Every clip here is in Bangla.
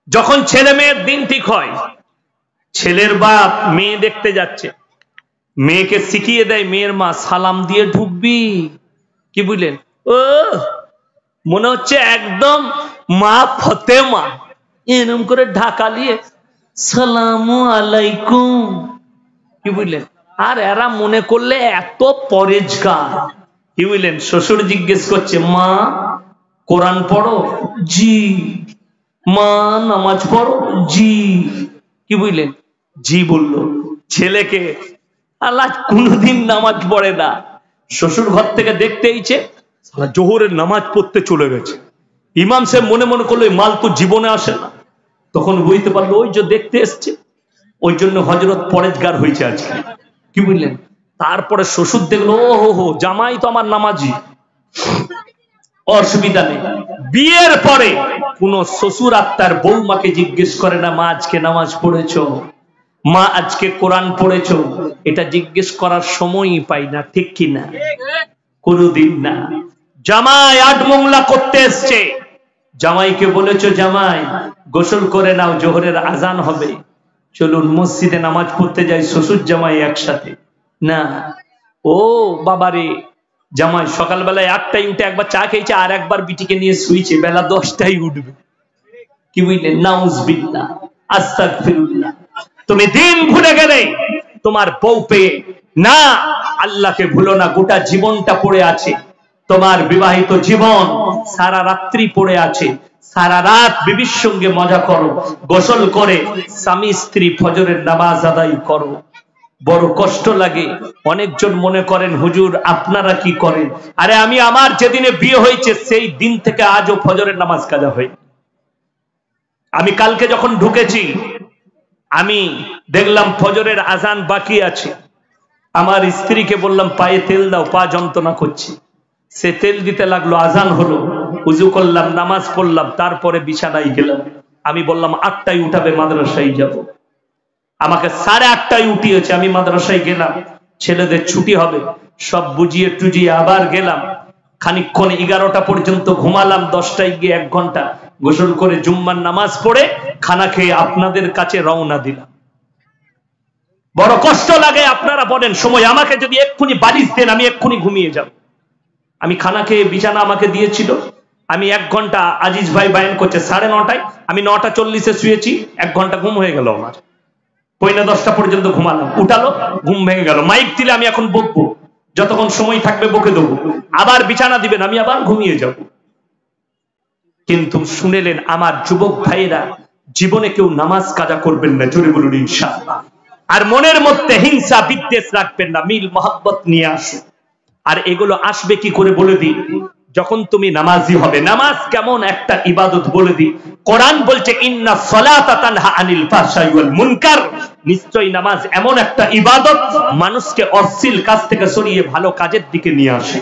যখন ছেলে মেয়ের দিন ঠিক হয়, ছেলের বাপ মেয়ে দেখতে যাচ্ছে, মেয়েকে শিখিয়ে দেয় মেয়ের মা সালাম দিয়ে ঢুকবি। কি বুঝলেন? ও মনে হচ্ছে একদম মা ফতেমা এরকম করে ঢাকা নিয়ে সালামু আলাইকুম। কি বুঝলেন? আর এরা মনে করলে এত পরেজগার। কি বুঝলেন? শ্বশুর জিজ্ঞেস করছে মা কোরআন পড়ো? জি। মা নামাজ পড়ো? জি। কি বুঝলেন? জি বললো। ছেলেকে আল্লাহ কোনদিন নামাজ পড়ে না, শ্বশুর ঘর থেকে দেখতে এইছে জোহরের নামাজ পড়তে চলে গেছে। ইমাম সাহেব মনে মনে করলো মাল তো জীবনে আসে না, তখন বুঝতে পারলো ওই যে দেখতে এসছে, ওই জন্য হযরত পরেজগার হয়েছে আজকে। কি বুঝলেন? তারপরে শ্বশুর দেখলো ও হো জামাই তো আমার নামাজি, অসুবিধা নেই। বিয়ের পরে কোন শ্বশুর আত্মার বৌমাকে জিজ্ঞেস করে না মা আজকে নামাজ পড়েছো, মা আজকে কোরআন পড়েছো, এটা জিজ্ঞেস করার সময়ই পাই না। ঠিক কিনা? কোনদিন না। জামাই আট মোংলা করতে এসছে, জামাইকে বলেছো জামাই গোসল করে নাও, জোহরের আজান হবে, চলুন মসজিদে নামাজ পড়তে যাই শ্বশুর জামাই একসাথে। না, ও বাবারে, জামাই সকালবেলায় 8টায় উঠে একবার চা খেয়েছে, আর একবার বিটিকে নিয়ে শুয়েছে, বেলা 10টায় উঠবে। কি বুঝলেন? নাউজুবিল্লাহ, আস্তাগফিরুল্লাহ। তুমি দিন ভুলে গেলে তোমার বউ পেয়ে। না, আল্লাহকে ভুলো না। গোটা জীবনটা পড়ে আছে, তোমার বিবাহিত জীবন সারা রাত্রি পড়ে আছে। সারা রাত বিবির সঙ্গে মজা করো, গোসল করে স্বামী স্ত্রী ফজরের নামাজ আদায় করো। বড় কষ্ট লাগে। অনেকজন মনে করেন হুজুর আপনারা কি করেন? আরে আমি আমার যেদিনে বিয়ে হয়েছে সেই দিন থেকে আজও ফজরের নামাজ কাজা হয়। আমি কালকে যখন ঢুকেছি আমি দেখলাম ফজরের আজান বাকি আছে। আমার স্ত্রীকে বললাম পায়ে তেল দাও, পা যন্ত্রণা করছে। সে তেল দিতে লাগলো, আজান হলো, উজু করলাম, নামাজ পড়লাম, তারপরে বিছানায় গেলাম। আমি বললাম 8টায় উঠাবে, মাদ্রাসায় যাব। আমাকে 8:30টায় উঠিয়েছে। আমি মাদ্রাসায় গেলাম, ছেলেদের ছুটি হবে, সব বুঝিয়ে টুজিয়ে আবার গেলাম। খানিকক্ষণ 11টা পর্যন্ত ঘুমালাম, 10টায় গিয়ে 1 ঘন্টা গোসল করে জুম্মার নামাজ পড়ে খানা খেয়ে আপনাদের কাছে রওনা দিলাম। বড় কষ্ট লাগে। আপনারা বলেন সময় আমাকে যদি এক্ষুনি বালিশ দেন আমি এক্ষুনি ঘুমিয়ে যাব। আমি খানা খেয়ে বিছানা আমাকে দিয়েছিল, আমি 1 ঘন্টা, আজিজ ভাই বায়ান করছে 9:30টায়, আমি 9:40-এ শুয়েছি, 1 ঘন্টা ঘুম হয়ে গেল আমার। 9:45 পর্যন্ত ঘুমালাম, উঠালো, ঘুম ভেঙে গেল। মাইক দিলে আমি এখন বকবো, যতক্ষণ সময় থাকবে বকে দেবো, আবার বিছানা দিবেন আমি আবার ঘুমিয়ে যাব। কিন্তু শুনেলেন আমার যুবক ভাইয়েরা, জীবনে কেউ নামাজ কাজা করবেন না, জোরে বলুন ইনশাআল্লাহ। আর মনের মধ্যে হিংসা বিদ্বেষ রাখবেন না, মিল মহব্বত নিয়ে আসুন। আর এগুলো আসবে কি করে বলে দিই, যখন তুমি নামাজি হবে। নামাজ কেমন একটা ইবাদত বলে দিই। কোরআন বলছে ইন্না সালাতা তানহা আনিল ফাহশাই ওয়াল মুনকার, নিশ্চয়ই নামাজ এমন একটা ইবাদত মানুষকে অশ্লীল কাজ থেকে সরিয়ে ভালো কাজের দিকে নিয়ে আসে।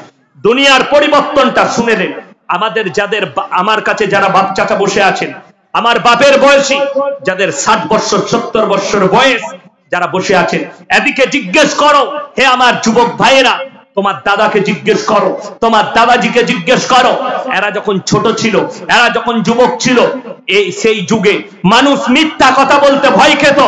দুনিয়ার পরিবর্তনটা শুনেলেন। আমাদের যাদের আমার কাছে যারা বাপ চাচা বসে আছেন, আমার বাপের বয়সী যাদের 60 বছর 70 বছর বয়স যারা বসে আছেন, এদিকে জিজ্ঞেস করো হে আমার যুবক ভাইয়েরা, তোমার দাদাকে জিজ্ঞেস করো, তোমার দাদাজিকে জিজ্ঞেস করো, এরা যখন ছোট ছিল, এরা যখন যুবক ছিল, এই সেই যুগে মানুষ মিথ্যা কথা বলতে ভয় খেত,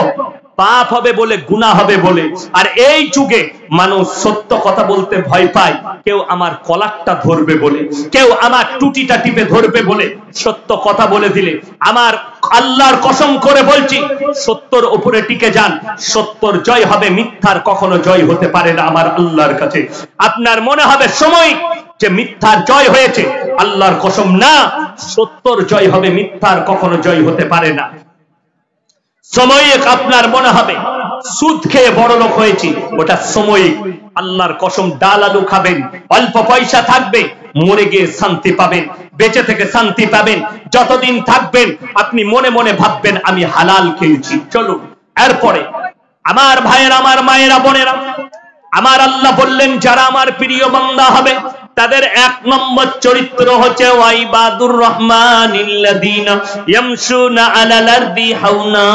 পাপ হবে বলে, গুনাহ হবে বলে। আর এই যুগে মানুষ সত্য কথা বলতে ভয় পায়, কেউ আমার কলারটা ধরবে বলে, কেউ আমার টুটিটা টিপে ধরবে বলে। সত্য কথা বলে দিলে, আমার আল্লাহর কসম করে বলছি, সত্যর উপরে টিকে যান, সত্যর জয় হবে, মিথ্যার কখনো জয় হতে পারে না আমার আল্লাহর কাছে। আপনার মনে হবে সময় যে মিথ্যার জয় হয়েছে, আল্লাহর কসম না, সত্যর জয় হবে, মিথ্যার কখনো জয় হতে পারে না। সাময়িক আপনার মনে হবে সুদ খেয়ে বড় লোক হয়েছি, ওটা সাময়িক। আল্লাহর কসম ডাল আলু খাবেন, অল্প পয়সা থাকবে, মরে গিয়ে শান্তি পাবেন, বেঁচে থেকে শান্তি পাবেন। যতদিন থাকবেন আপনি মনে মনে ভাববেন আমি হালাল খেয়েছি। চলুন এরপরে আমার ভাইয়েরা, আমার মায়েরা, বোনেরা, আমার আল্লাহ বললেন যারা আমার প্রিয় বান্দা হবে তাদের 1 নম্বর চরিত্র হচ্ছে ওয়াইবাদুর রহমানিল্লাযীনা ইয়ামশুনা আলাল আরদি হাওনা।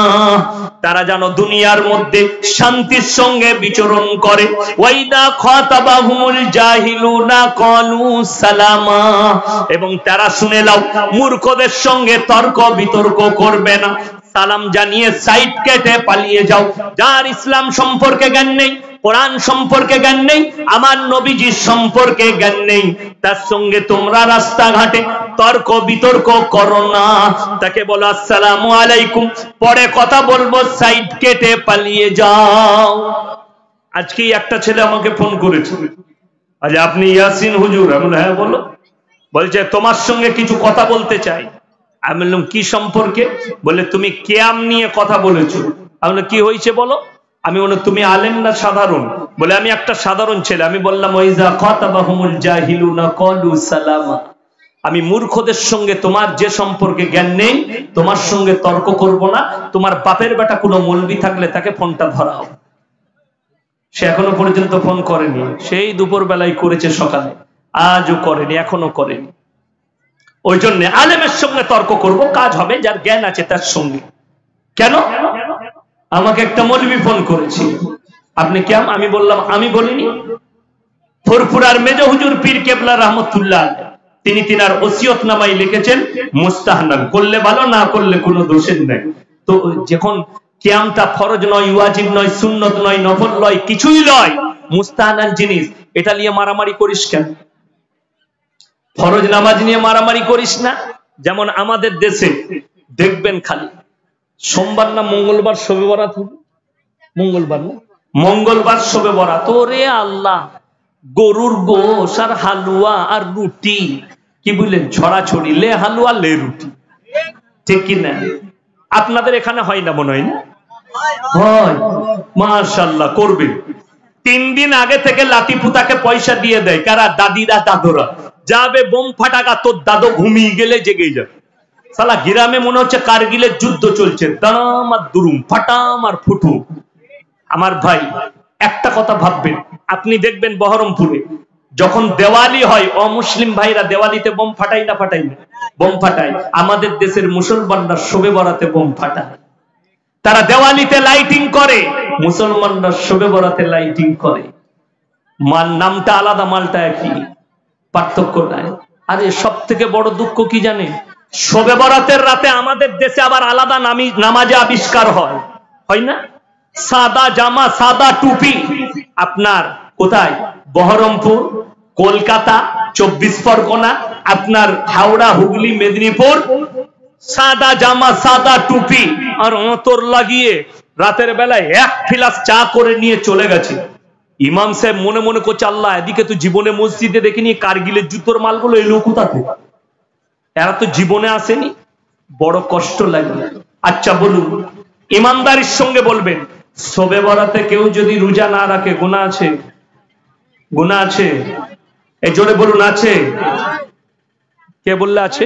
তারা যেন দুনিয়ার মধ্যে শান্তির সঙ্গে বিচরণ করে। ওয়াইদা খাতাবাহুমুল জাহিলুনা ক্বালু সালামা। এবং তারা শুনে নাও, মূর্খদের সঙ্গে তর্ক বিতর্ক করবে না, সালাম জানিয়ে সাইড কেটে পালিয়ে যাও। যার ইসলাম সম্পর্কে জ্ঞান নেই, কোরআন সম্পর্কে জ্ঞান নেই, আমার নবীজির সম্পর্কে জ্ঞান নেই, তার সঙ্গে তোমরা রাস্তাঘাটে তর্ক বিতর্ক করো না। তাকে বলো আসসালামু আলাইকুম, পরে কথা বলবো, সাইড কেটে পালিয়ে যাও। আজকে একটা ছেলে আমাকে ফোন করেছে, আজ আপনি ইয়াসিন হুজুর? আমি বললাম হ্যাঁ বলো। বলছে তোমার সঙ্গে কিছু কথা বলতে চাই। আমি বললাম কি সম্পর্কে? বলে তুমি কিয়াম নিয়ে কথা বলেছো। আমি বললাম কি হয়েছে বলো। আমি বললাম তুমি আলেম না সাধারণ? বলে আমি একটা সাধারণ ছেলে। আমি বললাম ওয়াইজা খাতাবাহুমুল জাহিলুনা ক্বালু সালামা। আমি মূর্খদের সঙ্গে তোমার যে সম্পর্কে জ্ঞান নেই, তোমার সঙ্গে তর্ক করব না। তোমার বাপের বেটা কোনো মৌলবি থাকলে তাকে ফোনটা ধরাও। সে এখনো পর্যন্ত ফোন করেনি, সেই দুপুর বেলায় করেছে, সকালে, আজও করেনি, এখনো করেনি। ওই জন্য আলেমের সঙ্গে তর্ক করব, কাজ হবে যার জ্ঞান আছে তার সঙ্গে। কেন? আমাকে একটা মৌলবি ফোন করেছে, আপনি কেমন? আমি বললাম আমি বলিনি। ফুরফুরার মেজো হুজুর পীর কেবলা রহমতুল্লাহ তিনি তিনার ওসিয়তনামায় লিখেছেন মুস্তাহনান, করলে ভালো, না করলে কোনো দোষের নেই। তো যখন কিয়ামটা ফরজ নয়, ওয়াজিব নয়, সুন্নত নয়, নফল নয়, কিছুই নয়, মুস্তাহনান জিনিস, এটা নিয়ে মারামারি করিস কেন? ফরজ নামাজ নিয়ে মারামারি করিস না। যেমন আমাদের দেশে দেখবেন খালি সোমবার না মঙ্গলবার শবে বরাত হবে, মঙ্গলবার না মঙ্গলবার শবে বরাত। ওরে আল্লাহ, গরুর গোশ আর হালুয়া আর রুটি, কি বুঝলেন, ছড়াছড়ি, লে হালুয়া লে রুটি, ঠিক কি না? আপনাদের এখানে হয় না মনে হয়? না হয়, মাশাআল্লাহ করবে। 3 দিন আগে থেকে লাঠি পুতাকে পয়সা দিয়ে দেয় কারা? দাদিরা দাদুরা। যাবে বোম ফাটাকা, তোর দাদু ঘুমিয়ে গেলে জেগে যাবে। সালা গ্রামে মনে হচ্ছে কারগিলের যুদ্ধ চলছে, দাম আর দুরুম, ফাটাম আর ফুটু। আমার ভাই একটা কথা ভাববেন, আপনি দেখবেন বহরমপুরে যখন দেওয়ালি হয়, অমুসলিম ভাইরা দেওয়ালিতে বোম ফাটাই না ফাটাই না? বোম ফাটায়। আমাদের দেশের মুসলমানরা শবে বরাতে বোম ফাটায়। তারা দেওয়ালিতে লাইটিং করে, মুসলমানরা শবে বরাতে লাইটিং করে। মাল নামটা আলাদা, মালটা একই, পার্থক্য নাই। আরে সব থেকে বড় দুঃখ কি জানে? শবে বরাতের রাতে আমাদের দেশে আবার আলাদা নামাজে আবিষ্কার হয়, হয় না? সাদা জামা, সাদা টুপি। আপনার কোথায়? বহরমপুর, কলকাতা, 24 পরগনা, আপনার হাওড়া, হুগলি, মেদিনীপুর, সাদা জামা, সাদা টুপি আর অন্তর লাগিয়ে রাতের বেলায় 1 ফিলাস চা করে নিয়ে চলে গেছে। ইমাম সাহেব মনে মনে করছে, আল্লাহ, এদিকে তো জীবনে মসজিদে দেখিনি, কারগিলের যুদ্ধর মালগুলো এলো কোথা থেকে? এরা তো জীবনে আসেনি, বড় কষ্ট লাগে। আচ্ছা বলুন, ইমানদারির সঙ্গে বলবেন, শবে বরাতে কেউ যদি রোজা না রাখে গুনাহ আছে? গুনাহ আছে? এই জোরে বলুন, আছে? কে বললে আছে?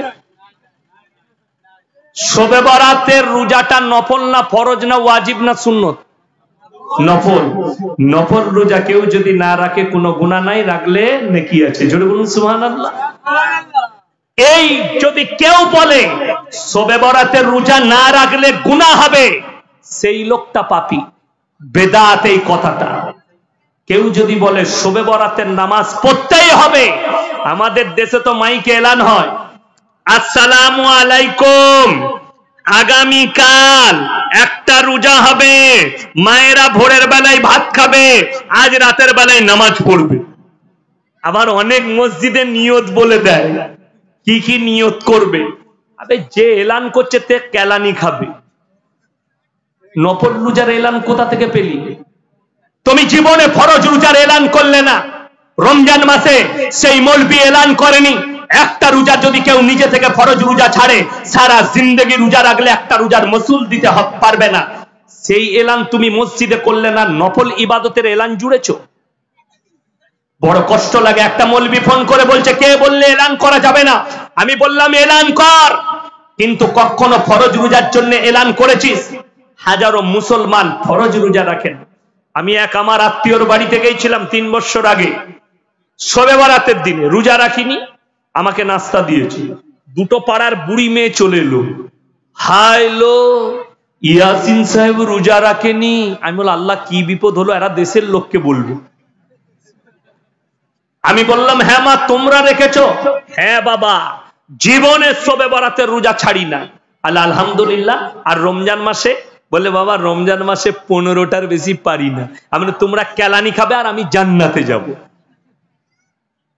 শবে বরাতের রোজাটা নফল না ফরজ না ওয়াজিব না সুন্নত? নফল। নফল রোজা কেউ যদি না রাখে কোনো গুনাহ নাই, রাখলে নেকি আছে। জোরে বলুন সুবহানাল্লাহ। এই যদি কেউ বলে শবে বরাতের রোজা না রাখলে গুনাহ হবে, সেই লোকটা পাপী, বেদাত এই কথাটা। কেউ যদি বলে শবে বরাতের নামাজ পড়তেই হবে, আমাদের দেশে তো মাইকে এলান হয়, আসসালামু আলাইকুম, আগামীকাল একটা রোজা হবে, মায়েরা ভোরের বেলায় ভাত খাবে, আজ রাতের বেলায় নামাজ পড়বে। আবার অনেক মসজিদে নিয়ত বলে দেয়, কি কি নিয়ত করবে। আরে যে এলান করছে তে কেলানি খাবে। নফল রোজার এলান কোথা থেকে পেলি? তুমি জীবনে ফরজ রোজার এলান করলে না। রমজান মাসে সেই মৌলবি এলান করেনি। একটা রোজা যদি কেউ নিজে থেকে ফরজ রোজা ছাড়ে, সারা জিন্দেগি রোজা রাখলে একটা রোজার মসুল দিতে পারবে না। সেই এলান তুমি মসজিদে করলে না, নফল ইবাদতের এলান জুড়েছো। বড় কষ্ট লাগে। একটা মৌলবি ফোন করে বলছে, কে বললে এলান করা যাবে না? আমি বললাম এলান কর, কিন্তু কখনো ফরজ রোজার জন্য এলান করেছিস? হাজারো মুসলমান ফরজ রোজা রাখেন। আমি এক আমার আত্মীয়র বাড়িতে গিয়েছিলাম 3 বছর আগে। শবে বরাতের দিনে রোজা রাখিনি, আমাকে নাস্তা দিয়েছে, দুটো পাড়ার বুড়ি মেয়ে চলে এলো, হাইলো ইয়াসিন সাহেব রোজা রাখেনি। আমি বললাম আল্লাহ কি বিপদ হলো, এরা দেশের লোককে বলবো। আমি বললাম হ্যাঁ মা তোমরা রেখেছো? হ্যাঁ বাবা, জীবনে শবে বরাতের রোজা ছাড়ি না। আল্লাহ আলহামদুলিল্লাহ। আর রমজান মাসে? বলে বাবা রমজান মাসে 15টার বেশি পারি না। আমি তোমরা কেলানি খাবে আর আমি জান্নাতে যাব।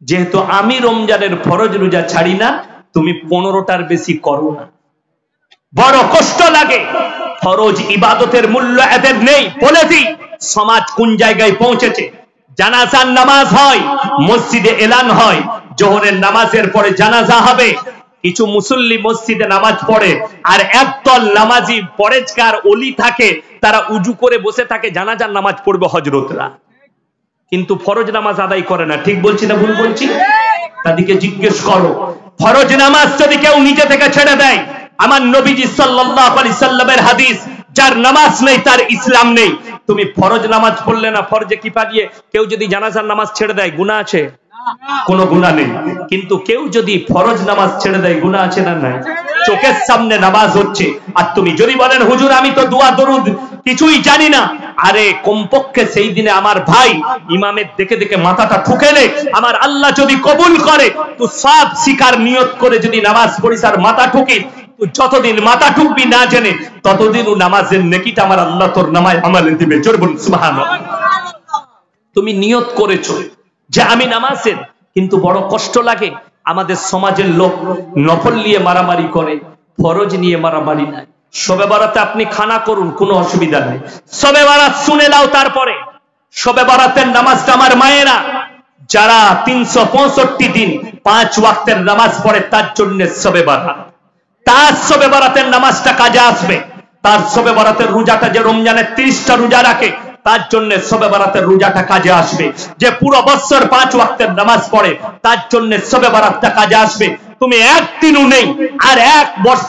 যেহেতু আমি রমজানের ফরজ রোজা ছাড়ি না, তুমি 15টার বেশি করো না। বড় কষ্ট লাগে। ফরজ ইবাদতের মূল্য এদের নেই। বলে দিই সমাজ কোন জায়গায় পৌঁছেছে। জানাজার নামাজ হয়, মসজিদে এলান হয়, জোহরের নামাজের পরে জানাজা হবে, কিছু মুসল্লি মসজিদে নামাজ পড়ে, আর একদল নামাজি পরেজগার ওলি থাকে, তারা উজু করে বসে থাকে, জানাজার নামাজ পড়বে হযরতরা, কিন্তু ফরজ নামাজ আদায় করে না। ঠিক বলছি না ভুল বলছি? তাদেরকে জিজ্ঞেস করো, ফরজ নামাজ যদি কেউ নিজে থেকে ছেড়ে দেয়, আমার নবীজি সাল্লাল্লাহু আলাইহি সাল্লামের হাদিস, যার নামাজ নেই তার ইসলাম নেই। তুমি ফরজ নামাজ পড়লে না, ফরজে কিফায়ে কেউ যদি জানাজার নামাজ ছেড়ে দেয় গুনাহ আছে? কোনো গুনাহ নেই। কিন্তু কেউ যদি ফরজ নামাজ ছেড়ে দেয় গুনাহ আছে না নাই? চোখের সামনে নামাজ হচ্ছে, আর তুমি যদি বলেন হুজুর আমি তো দোয়া দরুদ কিছুই জানি না, আরে কমপক্ষে সেই দিনে আমার ভাই ইমামের দেখে দেখে মাথাটা ঠুকেলে আমার আল্লাহ যদি কবুল করে, তো সব শিকার নিয়ত করে যদি নামাজ পড়িস আর মাথা ঠুকিস, তো যতদিন মাথা ঠুকবি না জেনে ততদিন নামাজের নেকিটা আমার আল্লাহ তোর নামায় আমলে দিবে। জোর বলুন সুবহানাল্লাহ। তুমি নিয়ত করেছো যে আমি নামাজের, কিন্তু বড় কষ্ট লাগে আমাদের সমাজের লোক নফল নিয়ে মারামারি করে, ফরজ নিয়ে মারামারি নাই। শবে বরাতে আপনি খানা করুন, কোনো অসুবিধা নেই, শবে বরাত শুনে দাও। তারপরে শবে বরাতের নামাজটা আমার মায়েরা যারা 365 দিন 5 ওয়াক্তের নামাজ পড়ে তার জন্য শবে বরাত, তার শবে বরাতের নামাজটা কাজে আসবে। তার শবে বরাতের রোজাটা যে রমজানের 30টা রোজা রাখে তার জন্য শবে বরাতের রোজাটা কাজে আসবে। যে পুরো বছর 5 ওয়াক্তের নামাজ পড়ে তার জন্য শবে বরাতটা কাজে আসবে। তুমি একদিনও নেই আর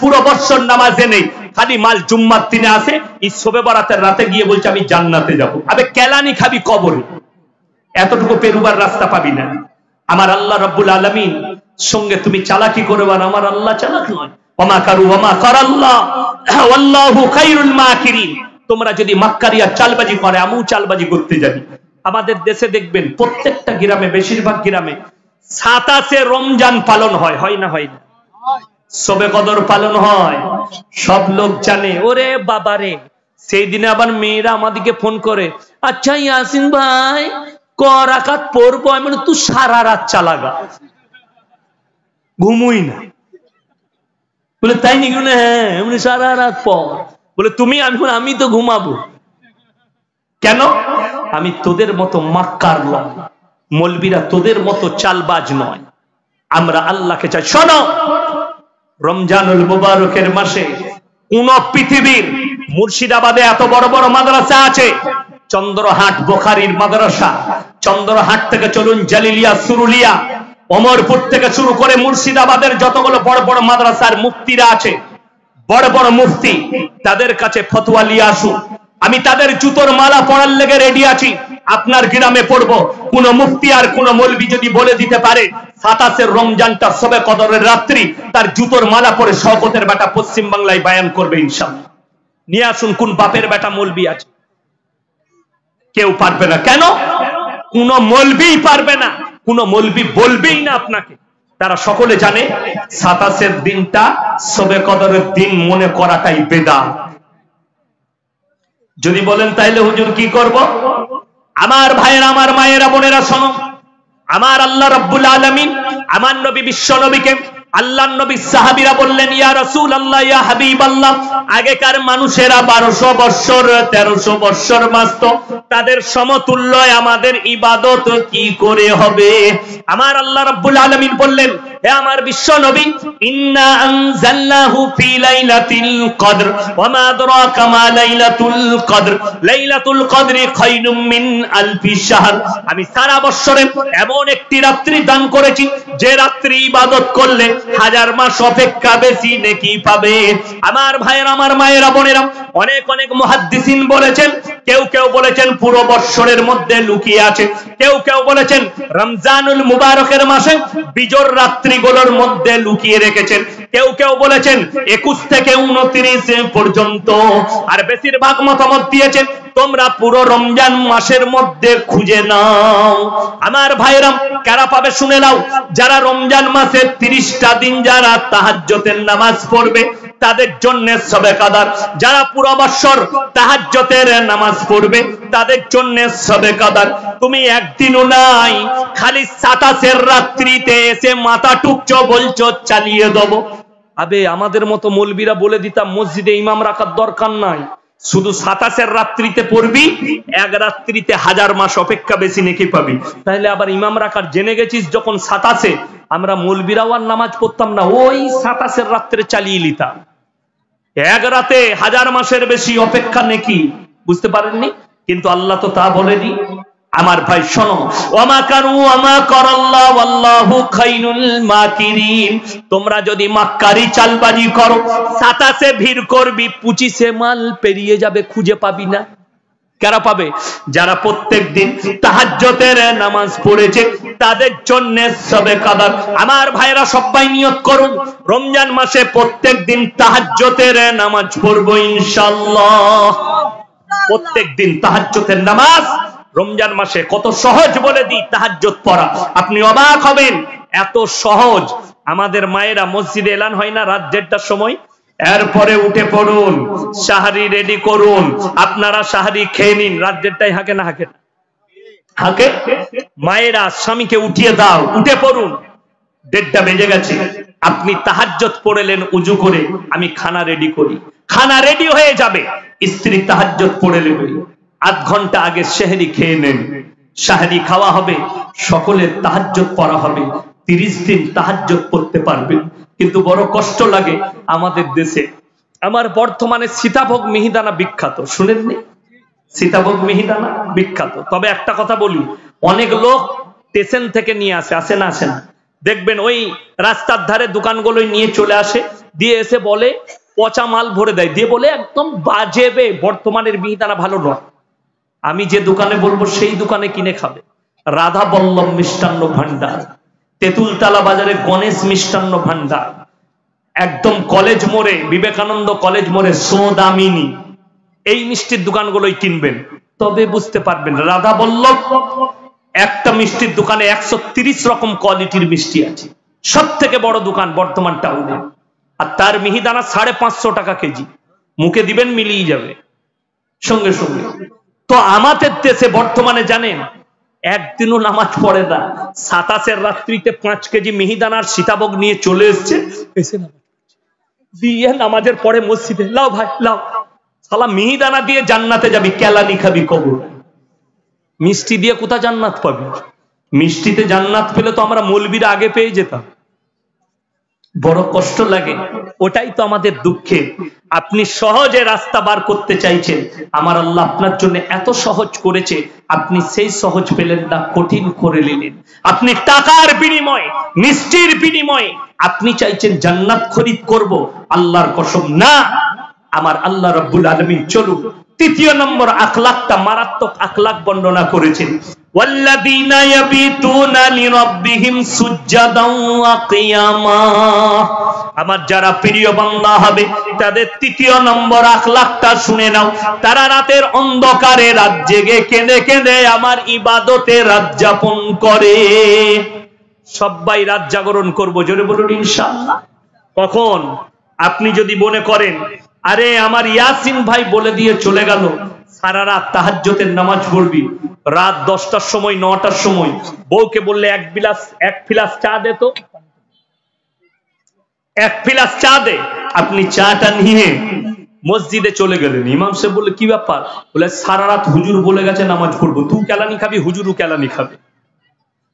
পুরো বছর নামাজে নেই, খালি মাল জুম্মার দিনে আসে, এই শবে বরাতের রাতে গিয়ে বলছে আমি জান্নাতে যাব। আবে কেলানি খাবি কবরে, এতটুকু পেরুবার রাস্তা পাবি না। আমার আল্লাহ রাব্বুল আলামিন সঙ্গে তুমি চালাকি করবে না, আমার আল্লাহ চালাক নয়। ওমা কারু ওমা কারাল্লাহ ওয়াল্লাহু খায়রুল মাকিরিন। তোমরা যদি মাক্কারি আর চালবাজি করে, আমিও চালবাজি করতে জানি। আমাদের দেশে দেখবেন প্রত্যেকটা গ্রামে, বেশিরভাগ গ্রামে 27 রমজান পালন হয়, হয় না? হয় না? শবে কদর পালন হয়, সব লোক জানে। ওরে বাবারে, সেই দিনে আবার মেয়েরা আমাদেরকে ফোন করে, আচ্ছা ইয়াসিন ভাই ক রাকাত পড়বো? আমি বলি তুই সারা রাত চালাগা, ঘুমুই না। বলে তাই নাকি? হ্যাঁ, এমনি সারা রাত পর। বলে তুমি? আমি তো ঘুমাবো। কেন? আমি তোদের মতো মাক্কার নয়, মৌলবীরা তোদের মতো চালবাজ নয়, আমরা আল্লাহকে চাই। শোনো, রমজানুল মুবারকের মাসে কোন পৃথিবীর মুর্শিদাবাদে এত বড় বড় মাদ্রাসা আছে, চন্দ্রহাট বুখারীর মাদ্রাসা, চন্দ্রহাট থেকে চলুন জালিলিয়া, সুরুলিয়া, ওমরপুর থেকে শুরু করে মুর্শিদাবাদের যতগুলো বড় বড় মাদ্রাসার মুফতিরা আছে, বড় বড় মুফতি, তাদের কাছে ফতোয়া নিয়ে আসুন। আমি তাদের জুতোর মালা পরার লেগে রেডি আছি। আপনার গ্রামে পড়বো, কোন মুফতি আর কোন মৌলবি যদি বলে দিতে পারে 27 রমজানটা শবে কদরের রাত্রি, তার জুতোর মালা পরে শওকতের বেটা পশ্চিম বাংলায় বায়ান করবে ইনশাআল্লাহ। নিয়ে আসুন কোন বাপের বেটা মৌলবি আছে? কেউ পারবে না। কেন? কোন মৌলবি পারবে না, কোন মৌলবি বলবেই না আপনাকে। তারা সকলে জানে 27 দিনটা শবে কদরের দিন মনে করাটাই বেদাত। যদি বলেন তাইলে হুজুর কি করব? আমার ভাইয়েরা, আমার মায়েরা, বোনেরা শোনো, আমার আল্লাহ রাব্বুল আলামিন আমার নবী বিশ্ব নবীকে, আল্লাহর নবী সাহাবীরা বললেন ইয়া রাসূলুল্লাহ, ইয়া হাবিবাল্লাহ, আগেকার মানুষেরা 1200 বছর 1300 বছর বাঁচত, তাদের সমতুল্য আমাদের ইবাদত কি করে হবে? আমার আল্লাহ রাব্বুল আলামিন বললেন, হে আমার বিশ্ব নবী, ইন্না আনজালনাহু ফি লাইলাতিল কদর ওয়া মা আদরাকা মা লাইলাতুল কদর, লাইলাতুল কদরি খায়রুম মিন আলফি শাহর। আমি সারা বছরে এমন একটি রাত্রি দান করেছি যে রাত্রি ইবাদত করলে হাজার মাস অপেক্ষা বেশি নেকি পাবে। আমার ভাইয়েরা, আমার মায়েরা, বোনেরা, অনেক অনেক মুহাদ্দিসিন বলেছেন, কেউ কেউ বলেছেন পুরো বৎসরের মধ্যে লুকিয়ে আছে, কেউ কেউ বলেছেন রমজানুল মুবারকের মাসে বিজোর রাত্রিগুলোর মধ্যে লুকিয়ে রেখেছেন, কেউ কেউ বলেছেন 21 থেকে 29 পর্যন্ত, আর বেশিরভাগ মতামত দিয়েছেন তোমরা পুরো রমজান মাসের মধ্যে খুঁজে নাও। আমার ভাইরা, কারা পাবে শুনে নাও, যারা রমজান মাসে 30টা দিন যারা তাহাজ্জুদের নামাজ পড়বে তাদের জন্য সবে কাদার, যারা পুরো বছর তাহাজ্জুদের নামাজ পড়বে তাদের জন্য সবে কাদার। তুমি একদিনও নাই, খালি 27 রাত্রিতে এসে মাথা টুকছো, বলছো চালিয়ে দেবো। আবে আমাদের মতো মৌলবীরা বলে দিতাম মসজিদে ইমাম রাখার দরকার নাই, শুধু 27 রাত্রিতে পড়বি, এক রাত্রিতে 1000 মাস অপেক্ষা বেশি নেকি পাবি। তাহলে আবার ইমাম রাখার জেনে গেছিস যখন 27, আমরা মৌলবীরাও আর নামাজ পড়তাম না, ওই 27 রাত্রে চালিয়ে নিতাম। এক রাতে 1000 মাসের বেশি অপেক্ষা নেকি, বুঝতে পারেননি? কিন্তু আল্লাহ তো তা বলেনি। আমার ভাই শোনো, ওমা কারু ওমা করাল্লাহু আল্লাহু খায়রুল মাকিরিন। তোমরা যদি মাক্কারি চালবাজি করো, 27 ভিড় করবি, 25 মাল পেরিয়ে যাবে, খুঁজে পাবি না। কারা পাবে? যারা প্রত্যেক দিন তাহাজ্জুদের নামাজ পড়েছে তাদের জন্য সবে কাদার। আমার ভাইরা সবাই নিয়ত করুন, রমজান মাসে প্রত্যেক দিন তাহাজ্জুদের নামাজ পড়বো ইনশাআল্লাহ। প্রত্যেক দিন তাহাজ্জুদের নামাজ রমজান মাসে কত সহজ বলে দিই তাহাজ্জুদ পড়া, আপনি অবাক হবেন, এত সহজ। আমাদের মায়েরা মসজিদে এলান হয় না রাত 1:30টার সময়, এরপরে উঠে পড়ুন, সাহারি রেডি করুন, আপনারা সাহারি খেয়ে নিন। রাত 1:30টায় হাঁকে না হাঁকে? হাঁকে। মায়েরা স্বামীকে উঠিয়ে দাও, উঠে পড়ুন, 1:30টা বেজে গেছে, আপনি তাহাজ্জুদ পড়লেন উজু করে, আমি খানা রেডি করি। খানা রেডি হয়ে যাবে, স্ত্রী তাহাজ্জুদ পড়ে নেবে, আধ ঘন্টা আগে সেহরি খেয়ে নেন, সাহরি খাওয়া হবে, সকলের তাহাজ্জুদ পড়া হবে, 30 দিন তাহাজ্জুদ পড়তে পারবেন। কিন্তু বড় কষ্ট লাগে আমাদের দেশে। আমার বর্তমানে সীতাভোগ মিহিদানা বিখ্যাত, শুনেননি? সীতাভোগ মিহিদানা বিখ্যাত। তবে একটা কথা বলি, অনেক লোক স্টেশন থেকে নিয়ে আসে, আসে না? আসে না? দেখবেন ওই রাস্তার ধারে দোকানগুলোই নিয়ে চলে আসে, দিয়ে এসে বলে পচা মাল ভরে দেয়, দিয়ে বলে একদম বাজেবে, বর্তমানের মিহিদানা ভালো নয়। আমি যে দোকানে বলবো সেই দোকানে কিনে খাবে। রাধা বল্লভ মিষ্টান্ন ভান্ডার, তেঁতুলতলা বাজারে গণেশ মিষ্টান্ন ভান্ডার, একদম কলেজ মোড়ে, বিবেকানন্দ কলেজ মোড়ে সোদামিনী, এই মিষ্টির দোকানগুলোই কিনবেন, তবে বুঝতে পারবেন রাধা বল্লভ একটা মিষ্টির দোকানে 130 রকম কোয়ালিটির মিষ্টি আছে, সব থেকে বড় দোকান বর্তমান টাউনে, আর তার মিহিদানা 550 টাকা কেজি। মুখে দিবেন মিলিয়ে যাবে সঙ্গে সঙ্গে। তো আমাদের দেশে বর্তমানে জানেন একদিনও নামাজ পড়ে না, 27 রাত্রিতে 5 কেজি মিহিদানার সীতাভোগ নিয়ে চলে এসছে, এসে দিয়ে নামাজের পরে মসজিদে, লাও ভাই লাও, শালা মিহিদানা দিয়ে জান্নাতে যাবি, কেলানি খাবি কবর। মিষ্টি দিয়ে কোথা জান্নাত পাবি? মিষ্টিতে জান্নাত পেলে তো আমরা মৌলবীরা আগে পেয়ে যেতাম। বড় কষ্ট লাগে, ওটাই তো আমাদের দুঃখে। আপনি সহজে রাস্তা বার করতে চাইছেন, আমার আল্লাহ আপনার জন্য এত সহজ করেছে, আপনি সেই সহজ পেলেন না, কঠিন করে নিলেন। আপনি টাকার বিনিময়ে, মিষ্টির বিনিময়ে আপনি চাইছেন জান্নাত খরিদ করব, আল্লাহর কসম না। আমার আল্লাহ রাব্বুল আলামিন চলুন 3 নম্বর আখলাকটা, মারাত্মক আখলাক বর্ণনা করেছেন। ওয়াল্লাযীনা ইয়াবিতুনা লিরাব্বিহিম সুজদান ওয়া কিয়ামা। আমার যারা প্রিয় বান্দা হবে তাদের 3 নম্বর আখলাকটা শুনে নাও। তারা রাতের অন্ধকারে রাত জেগে কেঁদে কেঁদে আমার ইবাদতে রাত যাপন করে। সবাই রাত জাগরণ করব, জোরে বলুন ইনশাআল্লাহ। কখন? আপনি যদি মনে করেন আরে আমার ইয়াসিন ভাই বলে দিয়ে চলে গেল সারা রাত তাহাজ্জুদের নামাজ পড়বি, রাত 10টার সময় 9টার সময় বউকে বললে এক ফিলাস চা দে, তো 1 ফিলাস চা দে, আপনি চাটা নিয়ে মসজিদে চলে গেলেন। ইমাম সাহেব বললে কি ব্যাপার? বলে সারা রাত হুজুর বলে গেছে নামাজ পড়বো, তুই কেলানি খাবি, হুজুরও কেলানি খাবে।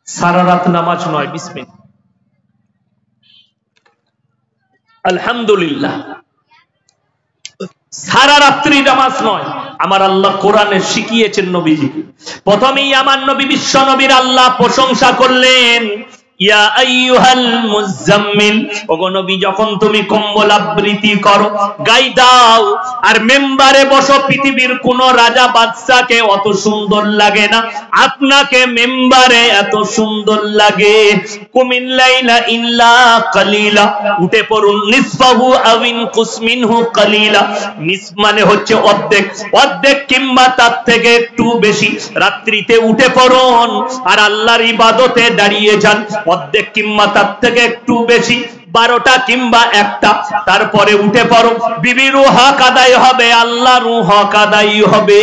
সারা রাত নামাজ নয়, বিসমিল্লাহ, আলহামদুলিল্লাহ, সারা রাত্রি নামাজ নয়। আমার আল্লাহ কোরআনে শিখিয়েছেন নবীজিকে। প্রথমেই আমার নবী বিশ্ব নবীর আল্লাহ প্রশংসা করলেন, ইয়া আইয়ুহাল মুজাম্মিল, ওগো নবী যখন তুমি কম্বল আবৃত্তি করো, গায়ে দাও আর মেম্বারে বসো। পৃথিবীর কোন রাজা বাদশাকে অত সুন্দর লাগে না, আপনাকে মেম্বারে এত সুন্দর লাগে। কুমিল লাইলা ইল্লা কালিলা, উঠে পড়ুন। নিসফাহু আও ইনকুস মিনহু কালিলা, নিস মানে হচ্ছে অর্ধেক, অর্ধেক কিংবা তার থেকে একটু বেশি রাত্রিতে উঠে পড়ুন আর আল্লাহর ইবাদতে দাঁড়িয়ে যান। অর্ধেক কিংবা তার থেকে একটু বেশি, 12টা কিংবা 1টা, তারপরে উঠে পড়ো। বিবির হক আদায় হবে, আল্লাহর হক আদায় হবে।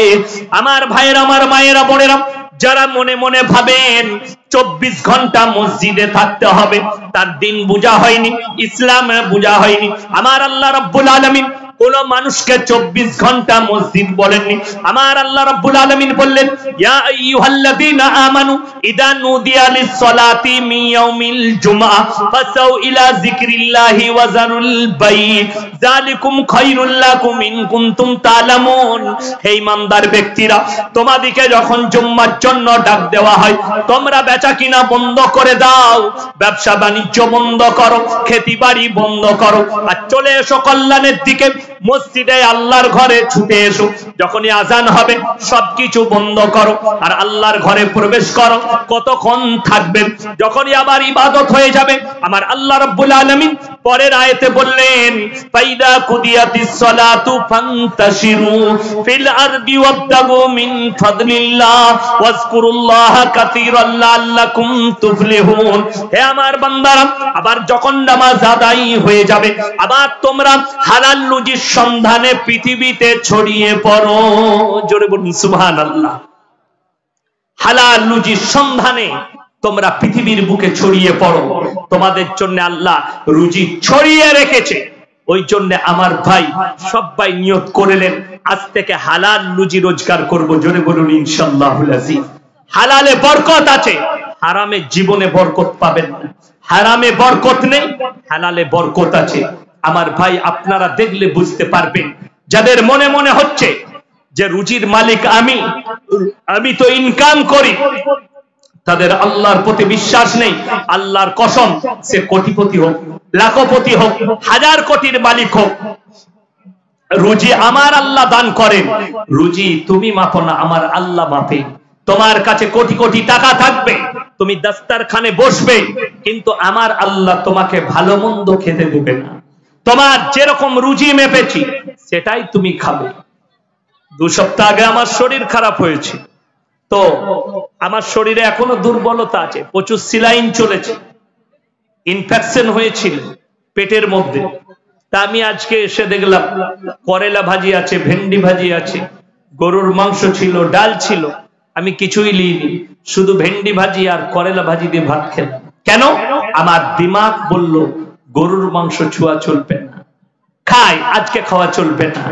আমার ভাইয়েরা, আমার মায়েরা, বোনেরা, যারা মনে মনে ভাবেন 24 ঘন্টা মসজিদে থাকতে হবে, তার দিন বুঝা হয়নি, ইসলাম বুঝা হয়নি। আমার আল্লাহ রাব্বুল আলামিন কোন মানুষকে 24 ঘন্টা মসজিদ বলেননি। আমার আল্লাহ রাব্বুল আলামিন বললেন, ইয়া আইয়ুহাল্লাযীনা আমানু ইযা নুদিয়া লিস-সালাতি মিন ইয়াউমিল জুমআ ফাসাউ ইলা যিকরিল্লাহি ওয়া যারুল বাই' যালিকুম খায়রুল লাকুম ইন কুনতুম তা'লামুন। হে ঈমানদার ব্যক্তিরা, তোমাদেরকে যখন জুম্মার জন্য ডাক দেওয়া হয়, তোমরা বেচা কিনা বন্ধ করে দাও, ব্যবসা বাণিজ্য বন্ধ করো, খেতিবাড়ি বন্ধ করো, আর চলে এসো কল্যাণের দিকে। মসজিদে আল্লাহর ঘরে ছুটে এসো। যখনই আজান হবে সবকিছু বন্ধ করো আর আল্লাহর ঘরে প্রবেশ করো। কতক্ষণ থাকবেন? যখনই আবার ইবাদত হয়ে যাবে, আমার আল্লাহ রাব্বুল আলামিন পরের আয়াতে বললেন, ফাইদা কুদিয়াতিস সালাতু ফান্তাশিরু ফিল আরদি ওয়াবতাগু মিন ফাদলিল্লাহ ওয়াজকুরুল্লাহা কাসীরান লাআল্লাকুম তুফলিহুন। হে আমার বান্দারা, আবার যখন নামাজ আদায় হয়ে যাবে, আবার তোমরা হালাল রুজির সন্ধানে পৃথিবীতে ছড়িয়ে পড়ো। জোরে বলুন সুবহানাল্লাহ। হালাল রুজির সন্ধানে তোমরা পৃথিবীর বুকে ছড়িয়ে পড়ো। তোমাদের জন্য আল্লাহ রুজি ছড়িয়ে রেখেছে। ওই জন্য আমার ভাই সবাই নিয়ত করলেন, আজ থেকে হালাল রুজি রোজগার করব। জোরে বলুন ইনশাআল্লাহুল আজিজ। হালালে বরকত আছে, হারামে জীবনে বরকত পাবেন না। হারামে বরকত নেই, হালালে বরকত আছে। আমার ভাই আপনারা দেখলে বুঝতে পারবেন, যাদের মনে মনে হচ্ছে যে রুজির মালিক আমি তো ইনকাম করি, তাদের আল্লাহর প্রতি বিশ্বাস নেই। আল্লাহর কসম, সে কোটিপতি হোক, লাখপতি হোক, হাজার কোটির মালিক হোক, রুজি আমার আল্লাহ দান করেন। রুজি তুমি মাপো না, আমার আল্লাহ মাপে। তোমার কাছে কোটি কোটি টাকা থাকবে, তুমি দাস্তারখানে বসবে, কিন্তু আমার আল্লাহ তোমাকে ভালো মন্দ খেতে দেবে না। তোমার যেরকম রুজি মেপেছি সেটাই তুমি খাবে। 2 সপ্তাহ আগে আমার শরীর খারাপ হয়েছে, তো আমার শরীরে এখনো দুর্বলতা আছে, প্রচুর সিলাইন চলেছে, ইনফেকশন হয়েছিল পেটের মধ্যে। তা আমি আজকে এসে দেখলাম করেলা ভাজি আছে, ভেন্ডি ভাজি আছে, গরুর মাংস ছিল, ডাল ছিল। আমি কিছুই লিইনি, শুধু ভেন্ডি ভাজি আর করেলা ভাজি দিয়ে ভাত খেলাম। কেন? আমার দিমাগ বলল গরুর মাংস ছোঁয়া চলবে না, খাই, আজকে খাওয়া চলবে না।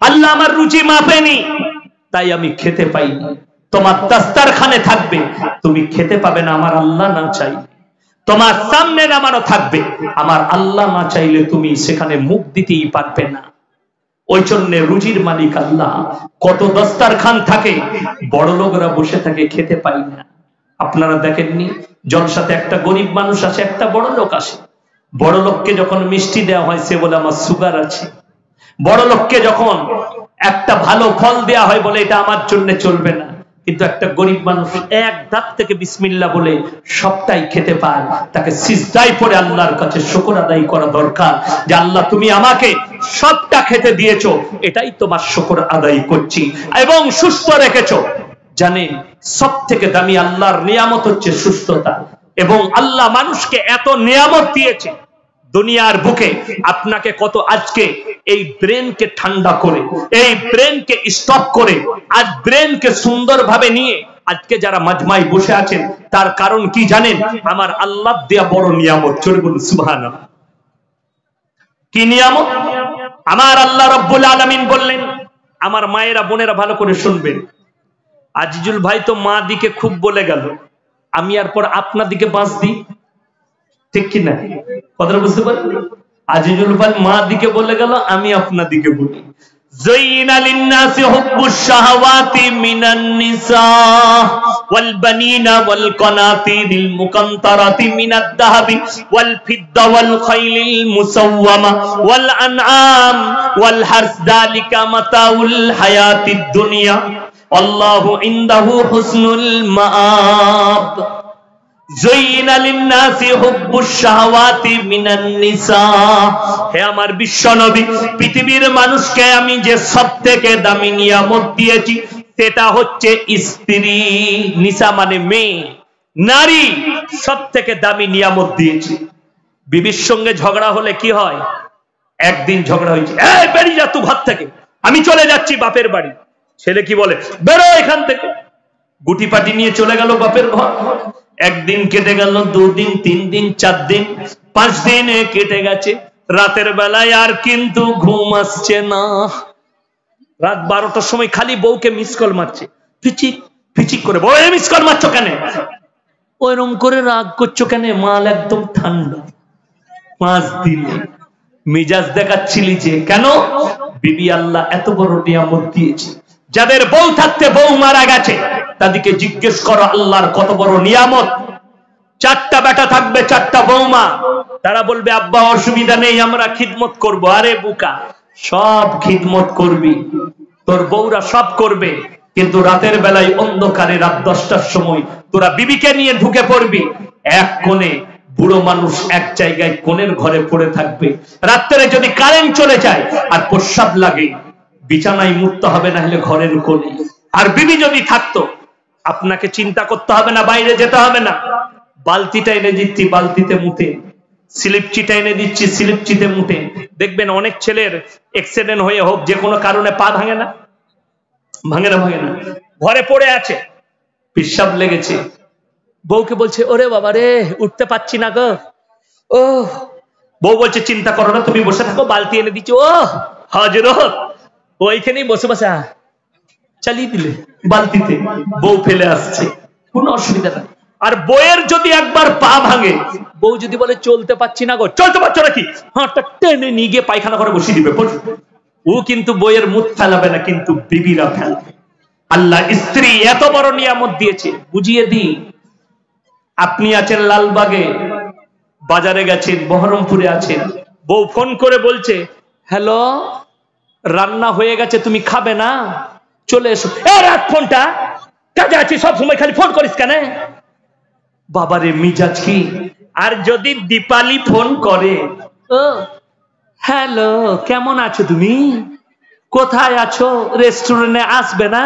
আল্লাহ আমার রুচি মাপেনি, তাই আমি খেতে পাইনি। তোমার দাস্তারখানে থাকবে, তুমি খেতে পাবে না আমার আল্লাহ না চাইলে। তোমার সামনে নামানো থাকবে, আমার আল্লাহ না চাইলে তুমি সেখানে মুখ দিতেই পারবে না। ওই জন্য রুজির মালিক আল্লাহ। কত দাস্তারখান থাকে, বড় লোকরা বসে থাকে, খেতে পাই না। আপনারা দেখেননি জলসাতে একটা গরিব মানুষ আসে, একটা বড় লোক আসে। বড় লোককে যখন মিষ্টি দেওয়া হয়, সে বলে আমার সুগার আছে। বড় লোককে যখন একটা ভালো ফল দেওয়া হয়, বলে এটা আমার জন্য চলবে না। কিন্তু একটা গরিব মানুষ এক দাঁত থেকে বিসমিল্লাহ বলে সবটাই খেতে পায়। তাকে সিজদায় পড়ে আল্লাহর কাছে শুকর আদায় করা দরকার, যে আল্লাহ তুমি আমাকে সবটা খেতে দিয়েছো, এটাই তোমার শুকর আদায় করছি, এবং সুস্থ রেখেছো। জানেন সব থেকে দামি আল্লাহর নিয়ামত হচ্ছে সুস্থতা। এবং আল্লাহ মানুষকে এত নিয়ামত দিয়েছে দুনিয়ার বুকে, আপনাকে কত আজকে এই ব্রেনকে ঠান্ডা করে, এই ব্রেনকে স্টপ করে, আজ ব্রেনকে সুন্দরভাবে নিয়ে আজকে যারা মাজমায় বসে আছেন, তার কারণ কি জানেন? আমার আল্লাহ দেয়া বড় নিয়ামত। চলে বলুন সুবহানাল্লাহ। কি নিয়ামত? আমার আল্লাহ রাব্বুল আলামিন বললেন, আমার মায়েরা বোনেরা ভালো করে শুনবেন। আজিজুল ভাই তো মা দিকে খুব বলে গেল, আমি আর পর আপনার দিকে বাঁশ দিই, ঠিক কি না? কথাটা বুঝতে পারলেন? আজিজুল ভাই মা দিকে বলে গেল, আমি আপনার দিকে বলি। زين للناس حب الشهوات من النساء والبنين والقناطير المقنطرة من الذهب والفضة والخيل المسومة والأنعام والحرث ذلك متاع الحياة الدنيا والله عنده حسن المآب زين للناس حب الشهوات من النساء হে আমার বিশ্ব নবী পৃথিবীর মানুষকে আমি যে সবথেকে দামি নিয়ামত দিয়েছি সেটা হচ্ছে স্ত্রী নিসা মানে মেয়ে নারী সবথেকে দামি নিয়ামত দিয়েছি বিবির সঙ্গে ঝগড়া হলে কি হয় একদিন ঝগড়া হয়েছে এই বেরিয়ে যা তুই ঘর থেকে আমি চলে যাচ্ছি বাপের বাড়ি ছেলে কি বলে বেরো এখান থেকে গুটি পাটি নিয়ে চলে গেল বাপের ঘর একদিন কেটে গেল দুদিন তিন দিন চার দিন 5 দিন কেটে গেছে রাতের বেলায় আর কিন্তু ঘুম আসছে না রাত 12টার সময় খালি বউকে মিস কল মারছে ফিচিক ফিচিক করে বউ মিস কল মারছো কেন ওইরকম করে রাগ করছো কেন মাল একদম ঠান্ডা 5 দিন মিজাজ দেখাচ্ছিলি যে কেন বিবি আল্লাহ এত বড় নিয়ামত দিয়েছে যাদের বউ থাকতে বউ মারা গেছে তাদেরকে জিজ্ঞেস করো আল্লাহর কত বড় নিয়ামত 4টা বেটা থাকবে 4টা বৌমা তারা বলবে আব্বা অসুবিধা নেই আমরা খিদমত করব আরে বুকা সব খিদমত করবি তোর বউরা সব করবে কিন্তু রাতের বেলায় অন্ধকারে রাত 10টার সময় তোরা বিবিকে নিয়ে ঢুকে পড়বি এক কোণে বুড়ো মানুষ এক জায়গায় কোণের ঘরে পড়ে থাকবে রাত্রে যদি কারেন্ট চলে যায় আর প্রস্রাব লাগে বিছানায় মুততে হবে না হলে ঘরের কোণে আর বিবি যদি থাকতো আপনাকে চিন্তা করতে হবে না বাইরে যেতে হবে না বালতিটা এনে দিচ্ছি বালতিতে মুতে স্লিপচিটা এনে দিচ্ছি স্লিপচিতে মুতে দেখবেন অনেক ছেলের অ্যাক্সিডেন্ট হয়ে হোক যে কোনো কারণে পা ভাঙে না ঘরে পড়ে আছে পেশাব লেগেছে বউকে বলছে ওরে বাবা রে উঠতে পাচ্ছি না গো ও বউ বলছে চিন্তা করো না তুমি বসে থাকো বালতি এনে দিচ্ছি ও হযরত ওইখানেই বসে বসে চালিয়ে দিলে বালতিতে বউ ফেলে আসছে কোনো অসুবিধা নাই আর বউয়ের যদি একবার পা ভাঙে বউ যদি বলে চলতে পাচ্ছি না গো চলতে পারছো নাকি হাতটা টেনে নিয়ে গিয়ে পায়খানা করে বসিয়ে দিবে ও কিন্তু বউয়ের মুখ ফেলাবে না কিন্তু বিবিরা ফেলবে আল্লাহ স্ত্রী এত বড় নিয়ামত দিয়েছে বুঝিয়ে দিই আপনি আছেন লালবাগে বাজারে গেছেন বহরমপুরে আছেন বউ ফোন করে বলছে হ্যালো রান্না হয়ে গেছে তুমি খাবে না চলে এসো রাখ ফোনটা কাজে আছি সব সময় খালি ফোন করিস কেন বাবারে মিজাজ কি আর যদি দীপালি ফোন করে ও হ্যালো কেমন আছো তুমি কোথায় আছো রেস্টুরেন্টে আসবে না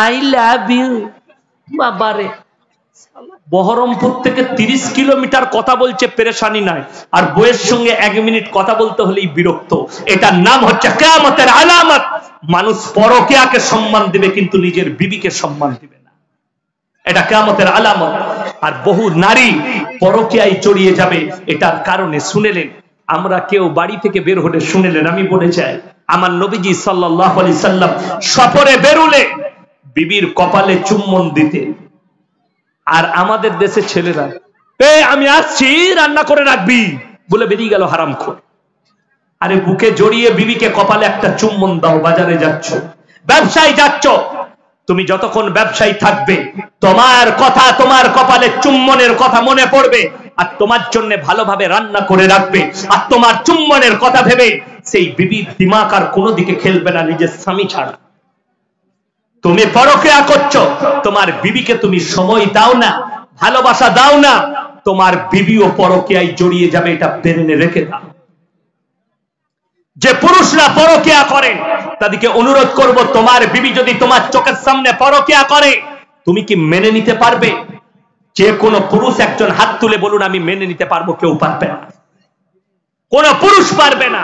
আই লাভ ইউ বাবারে বহরমপুর থেকে 30 কিলোমিটার কথা বলছে পেরেশানি নাই আর বউয়ের সঙ্গে 1 মিনিট কথা বলতে হলেই বিরক্ত এটার নাম হচ্ছে কিয়ামতের আলামত মানুষ পরকীয়াকে সম্মান দিবে কিন্তু নিজের বিবিকে সম্মান দিবে না এটা কিয়ামতের আলামত আর বহু নারী পরকীয়ায় জড়িয়ে যাবে এটার কারণে শুনেলেন আমরা কেউ বাড়ি থেকে বের হলে শুনেলেন আমি বলে যাই আমার নবীজি সাল্লাল্লাহু আলাইহি সাল্লাম সফরে বেরুলে বিবির কপালে চুম্বন দিতেন আর আমাদের দেশে ছেলেরা আমি আসছি রান্না করে রাখবি বলে বেরিয়ে গেল হারামখোর আরে বুকে জড়িয়ে বিবিকে কপালে একটা চুম্বন দাও বাজারে যাচ্ছ ব্যবসায় যাচ্ছ তুমি যতক্ষণ ব্যবসায়ী থাকবে তোমার কথা তোমার কপালে চুম্বনের কথা মনে পড়বে আর তোমার জন্য ভালোভাবে রান্না করে রাখবে আর তোমার চুম্বনের কথা ভেবে সেই বিবির দিমাগ আর কোনো দিকে খেলবে না নিজের স্বামী ছাড়া তুমি পরকীয়া করছো তোমার বিবিকে তুমি সময় দাও না ভালোবাসা দাও না তোমার বিবিও পরকীয়ায় জড়িয়ে যাবে এটা বেরেনে রেখে দাও যে পুরুষরা পরকীয়া করে তাদেরকে অনুরোধ করব তোমার বিবি যদি তোমার চোখের সামনে পরকীয়া করে তুমি কি মেনে নিতে পারবে যে কোনো পুরুষ একজন হাত তুলে বলুন আমি মেনে নিতে পারবো কেউ পারবে না কোন পুরুষ পারবে না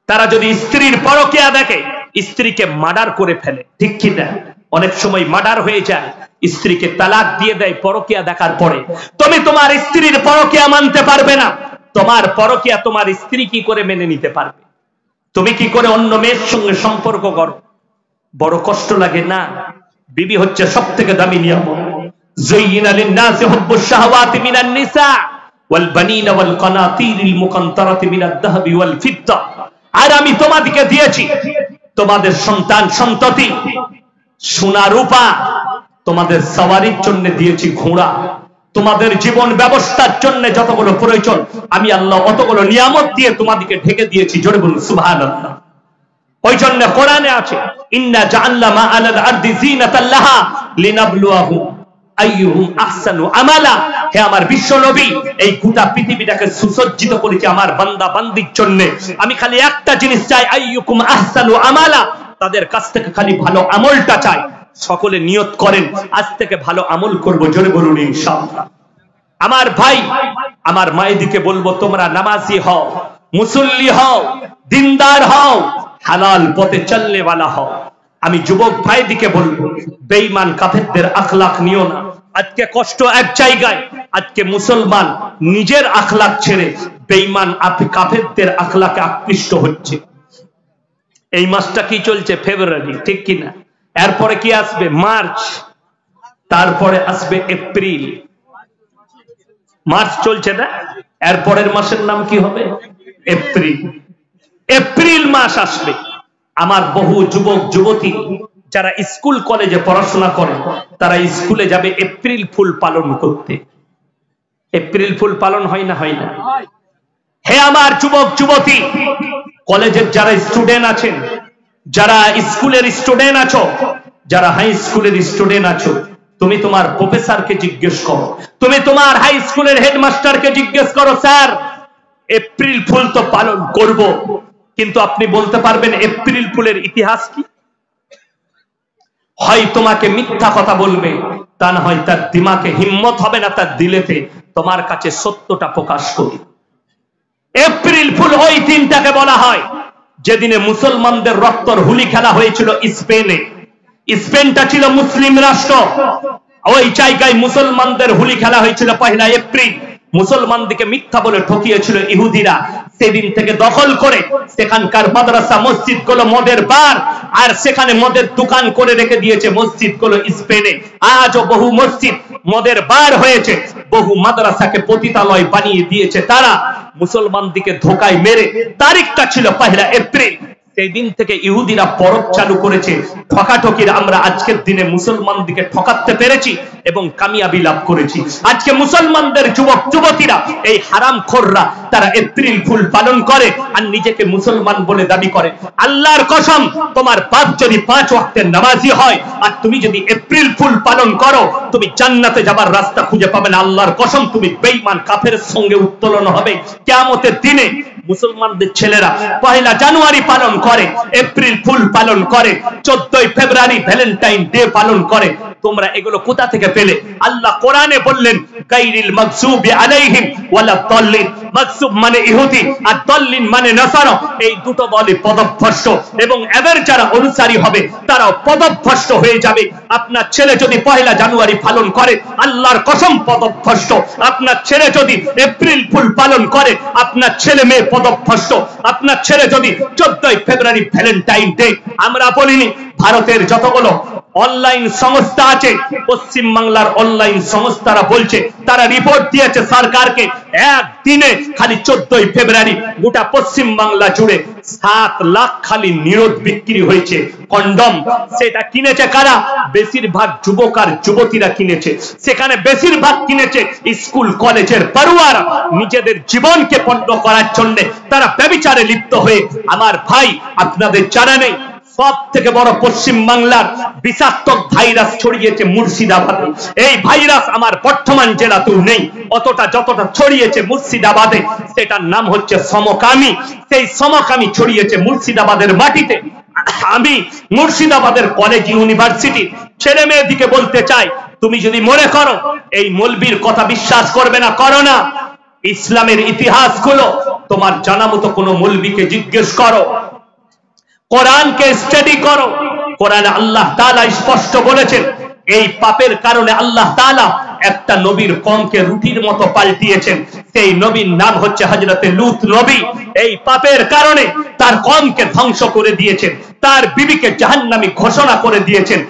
তারা যদি স্ত্রীর পরকীয়া দেখে স্ত্রীকে মার্ডার করে ফেলে ঠিক কি না অনেক সময় মার্ডার হয়ে যায় স্ত্রীকে তালাক দিয়ে দেয় পরকীয়া দেখার পরে তুমি তোমার স্ত্রীর পরকীয়া মানতে পারবে না তোমার পরকীয়া তোমার স্ত্রী কি করে মেনে নিতে পারবে তুমি কি করে অন্য মেয়ের সঙ্গে সম্পর্ক করো বড় কষ্ট লাগে না বিবি হচ্ছে সবথেকে দামি নিয়ামত زين للناس حب الشهوات من النساء والبنين والقناطير المقنطرة من الذهب والفضة আর আমি তোমাদেরকে দিয়েছি তোমাদের সন্তান সন্ততি সোনা রূপা, তোমাদের সওয়ারির জন্য দিয়েছি ঘোড়া, তোমাদের জীবন ব্যবস্থার জন্য যতগুলো প্রয়োজন আমি আল্লাহ অতগুলো নিয়ামত দিয়ে তোমাদেরকে ঢেকে দিয়েছি। জোরে বলুন সুবহানাল্লাহ। ওই জন্য কোরআনে আছে ইন্না জাআলনা মা আলাল আরদি যিনাতাল লাহা লিনাবলুয়াহুম আইয়ুহুম আহসানু আমালা। হে আমার বিশ্ব নবী, এই গোটা পৃথিবীটাকে সুসজ্জিত করেছি আমার বান্দা বান্দির জন্য। আমি খালি একটা জিনিস চাই, আইয়ুকুম আহসানু আমালা, তাদের কাছ থেকে খালি ভালো আমলটা চাই। সকলে নিয়ত করেন আজ থেকে ভালো আমল করব। জোরে বলুন ইনশাআল্লাহ। আমার ভাই, আমার মায়েদিকে বলবো তোমরা নামাজি হও, মুসল্লি হও, দিনদার হও, হালাল পথে চলনে वाला হও। আমি যুবক ভাইদিকে বলবো বেঈমান কাফেরদের আখলাক নিও না। আজকে কষ্ট এক জায়গায়, আজকে মুসলমান নিজের আখলাক ছেড়ে বেঈমান কাফেরদের আখলাকে আকৃষ্ট হচ্ছে। এই মাসটা কি চলছে? ফেব্রুয়ারি, ঠিক কিনা? এরপরে কি আসবে? মার্চ, তারপরে আসবে এপ্রিল। মার্চ চলছে না, এরপরের মাসের নাম কি হবে? এপ্রিল। এপ্রিল মাস আসবে। আমার বহু যুবক যুবতী যারা স্কুল কলেজে পড়াশোনা করে তারা স্কুলে যাবে এপ্রিল ফুল পালন করতে। এপ্রিল ফুল পালন হয় না? হয় না? হে আমার যুবক যুবতী, কলেজের যারা স্টুডেন্ট আছেন, যারা স্কুলের স্টুডেন্ট আছো, যারা হাই স্কুলের স্টুডেন্ট আছো, তুমি তোমার প্রফেসরকে জিজ্ঞেস করো, তুমি তোমার হাই স্কুলের হেডমাস্টারকে জিজ্ঞেস করো, স্যার এপ্রিল ফুল তো পালন করব, কিন্তু আপনি বলতে পারবেন এপ্রিল ফুলের ইতিহাস কি? হয় তোমাকে মিথ্যা কথা বলবে, তা না হয় তার দিমাগে হিম্মত হবে না তার দিলেতে তোমার কাছে সত্যটা প্রকাশ করি। এপ্রিল ফুল ওই দিনটাকে বলা হয় যেদিনে মুসলমানদের রক্তর হুলি খেলা হয়েছিল স্পেনে। স্পেনটা ছিল মুসলিম রাষ্ট্র, ওই জায়গায় মুসলমানদের হুলি খেলা হয়েছিল 1 এপ্রিল। মুসলমানদেরকে মিথ্যা বলে ঠকিয়েছিল ইহুদিরা। সেদিন থেকে দখল করে সেখানকার মাদ্রাসা মসজিদ গুলো মদের বার, আর সেখানে মদের দোকান করে রেখে দিয়েছে মসজিদ গুলো স্পেনে। আজও বহু মসজিদ মদের বার হয়েছে, বহু মাদ্রাসাকে পতিতালয় বানিয়ে দিয়েছে তারা মুসলমানদেরকে ধোকায় মেরে। তারিখটা ছিল 1 এপ্রিল। সেই দিন থেকে ইহুদিরা পরব চালু করেছে ঠকাঠকির। আমরা আজকের দিনে মুসলমানদেরকে ঠকাতে পেরেছি এবং কামিয়াবি লাভ করেছি। আজকে মুসলমানদের যুবক যুবতীরা, এই হারামখোররা, তারা এপ্রিল ফুল পালন করে আর নিজেকে মুসলমান বলে দাবি করে। আল্লাহর কসম, তোমার বাপ যদি 5 ওয়াক্তের নামাজি হয় আর তুমি যদি এপ্রিল ফুল পালন করো, তুমি জান্নাতে যাবার রাস্তা খুঁজে পাবে না। আল্লাহর কসম, তুমি বেঈমান কাফেরের সঙ্গে উত্তোলন হবে কিয়ামতের দিনে। মুসলমানদের ছেলেরা 1 জানুয়ারি পালন করে, এপ্রিল ফুল পালন করে, 14 ফেব্রুয়ারি ভ্যালেন্টাইন ডে পালন করে। তোমরা এগুলো কোথা থেকে পেলে? আল্লাহ কোরআনে বললেন গায়রিল মাগসুবি আলাইহিম ওয়ালা দাল্লিন। মাগসুব মানে ইহুদি আর দাল্লিন মানে নাসারা। এই দুটো দলই পদভ্রষ্ট এবং এদের যারা অনুসারী হবে তারাও পদভ্রষ্ট হয়ে যাবে। আপনার ছেলে যদি 1 জানুয়ারি পালন করে, আল্লাহর কসম পদভ্রষ্ট। আপনার ছেলে যদি এপ্রিল ফুল পালন করে, আপনার ছেলে মেয়ে পদভ্রষ্ট। আপনার ছেলে যদি 14 ফেব্রুয়ারি ভ্যালেন্টাইন ডে, আমরা বলিনি, ভারতের যতগুলো অনলাইন সংস্থা আছে, পশ্চিম বাংলার অনলাইন সংস্থারা বলছে, তারা রিপোর্ট দিয়েছে সরকারকে, একদিনে খালি 14 ফেব্রুয়ারি গোটা পশ্চিম বাংলা জুড়ে 7 লাখ খালি নিরোধ বিক্রি হয়েছে কন্ডম। সেটা কিনেছে কারা? বেশিরভাগ যুবক আর যুবতীরা কিনেছে। সেখানে বেশিরভাগ কিনেছে স্কুল কলেজের পড়ুয়ারা, নিজেদের জীবনকে পণ্য করার জন্য তারা ব্যভিচারে লিপ্ত হয়ে। আমার ভাই, আপনাদের জানা নেই, সব থেকে বড় পশ্চিম বাংলার বিষাক্ত ভাইরাস ছড়িয়েছে মুর্শিদাবাদে। এই ভাইরাস আমার বর্ধমান জেলাতেও নেই, অতটা যতটা ছড়িয়েছে মুর্শিদাবাদে। সেটার নাম হচ্ছে সমকামী। সেই সমকামী ছড়িয়েছে মুর্শিদাবাদের মাটিতে। আমি মুর্শিদাবাদের কলেজ ইউনিভার্সিটি ছেলে মেয়েদিকে বলতে চাই, তুমি যদি মনে করো এই মৌলবীর কথা বিশ্বাস করবে না, করো না। ইসলামের ইতিহাস গুলো তোমার জানা মতো কোন মৌলবীকে জিজ্ঞেস করো, কোরআনকে স্টাডি করো। কোরআনে আল্লাহ তাআলা স্পষ্ট বলেছেন, এই পাপের কারণে আল্লাহ তাআলা একটা নবীর কমকে রুটির মতো পাল্টিয়েছেন। সেই নবীর নাম হচ্ছে হযরতে লূত নবী। এই পাপের কারণে তার কমকে ধ্বংস করে দিয়েছেন, তার বিবিকে জাহান্নামী ঘোষণা করে দিয়েছেন।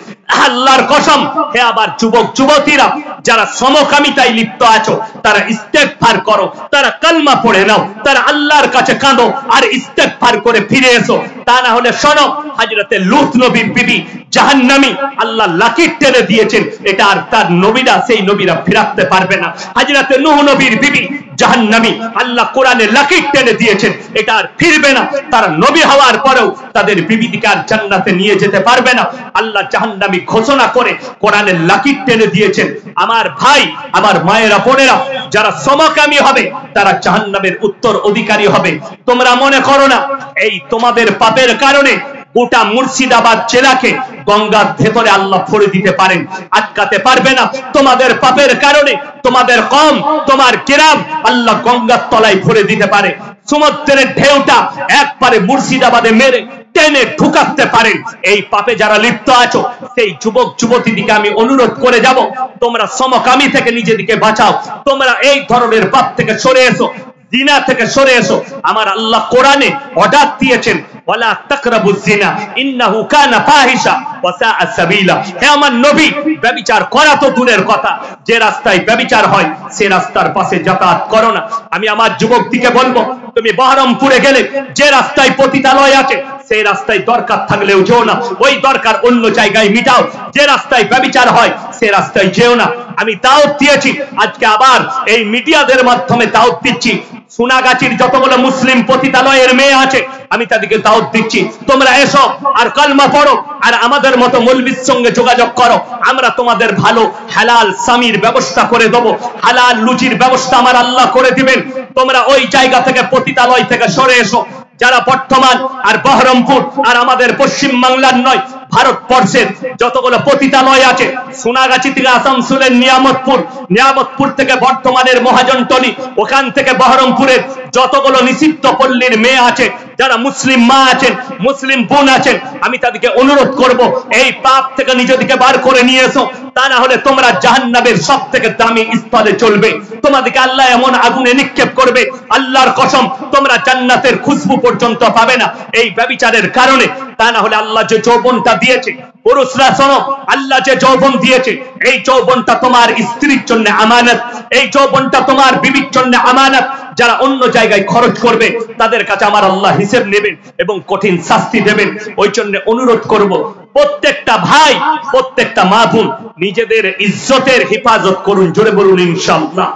আল্লাহর কসম, হে আবার যুবক যুবতীরা যারা সমকামিতায় লিপ্ত আছো, তারা ইস্তেগফার করো, তারা কালমা পড়ে নাও, তারা আল্লাহর কাছে কাঁদো আর ইস্তেগফার করে ফিরে এসো। তা না হলে শোনো, হযরতে লূত নবীর বিবি জাহান্নামী, আল্লাহ লাকির টেনে দিয়েছেন, এটা আর তার নবীরা, সেই নবীরা ফিরাতে পারবে না। হযরতে নূহ নবীর বিবি জাহান্নামী, আল্লাহ কোরআনে লাকির টেনে দিয়েছেন, এটা আর ফিরবে না। তারা নবী হওয়ার পরেও তাদের বিবিকে আর জান্নাতে নিয়ে যেতে পারবে না। আল্লাহ জাহান্নামী ঘোষণা করে কোরআনে লাকির টেনে দিয়েছেন। আমার ভাই, আমার মায়েরা বোনেরা, যারা সমকামী হবে তারা জাহান্নামের উত্তর অধিকারী হবে। তোমরা মনে করো না এই তোমাদের পাপের কারণে গোটা মুর্শিদাবাদ জেলাকে গঙ্গার ভেতরে আল্লাহ ভরে দিতে পারেন, আটকাতে পারবে না। তোমাদের পাপের কারণে তোমাদের কম, তোমার গ্রাম আল্লাহ গঙ্গার তলায় ভরে দিতে পারে। সমুদ্রের ঢেউটা একবারে মুর্শিদাবাদে মেরে টেনে ঢুকাতে পারেন। এই পাপে যারা লিপ্ত আছো, সেই যুবক যুবতীদিকে আমি অনুরোধ করে যাব, তোমরা সমকামী থেকে নিজেদিকে বাঁচাও, তোমরা এই ধরনের পাপ থেকে সরে এসো, জিনা থেকে সরে এসো। আমার আল্লাহ কোরআনে অর্ডার দিয়েছেন, ওয়ালা তাকরাবুজ জিনা ইন্নাহু কানা ফাহিশা ওয়া সাআ সাবিলা। হে আমার নবী, ব্যভিচার করা তো দূরের কথা, যে রাস্তায় ব্যভিচার হয় সে রাস্তার পাশে যাতায়াত করো না। আমি আমার যুবকদিকে বলবো, তুমি বহরমপুরে গেলে যে রাস্তায় পতিতালয় আছে সেই রাস্তায় দরকার থাকলেও যেও না, ওই দরকার অন্য জায়গায় মিটাও। যে রাস্তায় ব্যভিচার হয় সে রাস্তায় যেও না। আমি দাওয়াত দিয়েছি, আজকে আবার এই মিডিয়াদের মাধ্যমে দাওয়াত দিচ্ছি, সোনাগাছির যতগুলো মুসলিম পতিতালয়ের মেয়ে আছে আমি তাদেরকে দাওয়াত দিচ্ছি, তোমরা এসো আর কালমা পড়ো আর আমাদের মতো মৌলবীর সঙ্গে যোগাযোগ করো। আমরা তোমাদের ভালো হালাল স্বামীর ব্যবস্থা করে দেবো, হালাল লুচির ব্যবস্থা আমার আল্লাহ করে দিবেন। তোমরা ওই জায়গা থেকে পতিতালয় থেকে সরে এসো। যারা বর্তমান আর বহরমপুর আর আমাদের পশ্চিম বাংলার নয়, ভারতবর্ষের যতগুলো পতিতালয় আছে, সোনাগাছি থেকে আসানসোলের নিয়ামতপুর, নিয়ামতপুর থেকে বর্তমানের মহাজনটলি, ওখান থেকে বহরমপুরের যতগুলো নিষিদ্ধ পল্লীর মেয়ে আছে, যারা মুসলিম মা আছেন, মুসলিম বোন আছেন, আমি তাদেরকে অনুরোধ করব, এই পাপ থেকে নিজেদেরকে বার করে নিয়ে এসো। তা না হলে তোমরা জাহান্নামের সব থেকে দামি স্থলে চলবে, তোমাদেরকে আল্লাহ এমন আগুনে নিক্ষেপ করবে, আল্লাহর কসম তোমরা জান্নাতের খুশবু পর্যন্ত পাবে না এই ব্যভিচারের কারণে। তা না হলে আল্লাহ যে যৌবনটা দিয়েছে, পুরুষরা শোনো, আল্লাহ যে যৌবন দিয়েছে, এই যৌবনটা তোমার স্ত্রীর জন্য আমানত, এই যৌবনটা তোমার বিবির জন্য আমানত। যারা অন্য জায়গায় খরচ করবে তাদের কাছে আমার আল্লাহ হিসেব নেবেন এবং কঠিন শাস্তি দেবেন। ওই জন্য অনুরোধ করব, প্রত্যেকটা ভাই, প্রত্যেকটা মা বোন নিজেদের ইজ্জতের হেফাজত করুন। জোরে বলুন ইনশাআল্লাহ।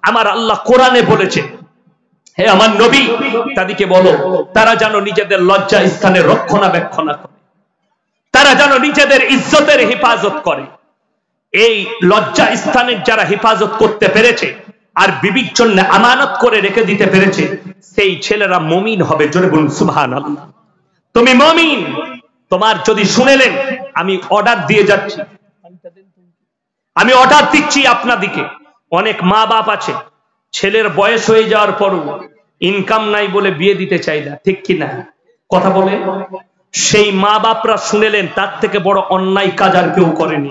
আমার আল্লাহ কোরআনে বলেছে, হে আমার নবী তাদেরকে বলো তারা যেন নিজেদের লজ্জা স্থানের রক্ষণাবেক্ষণ করে, তারা যেন নিজেদের ইজ্জতের হেফাজত করে। এই লজ্জা স্থানের যারা হেফাজত করতে পেরেছে আর বিবির জন্য আমানত করে রেখে দিতে পেরেছে, সেই ছেলেরা মুমিন হবে। জোরে বলুন সুবহানাল্লাহ। তুমি মুমিন। তোমার যদি শুনেলেন, আমি অর্ডার দিয়ে যাচ্ছি, আমি অর্ডার দিচ্ছি আপনাদিকে। অনেক মা বাপ আছে, ছেলের বয়স হয়ে যাওয়ার পরও ইনকাম নাই বলে বিয়ে দিতে চাই না, ঠিক কিনা কথা বলেন? সেই মা বাপরা শুনেলেন, তার থেকে বড় অন্যায় কাজ আর কেউ করেনি।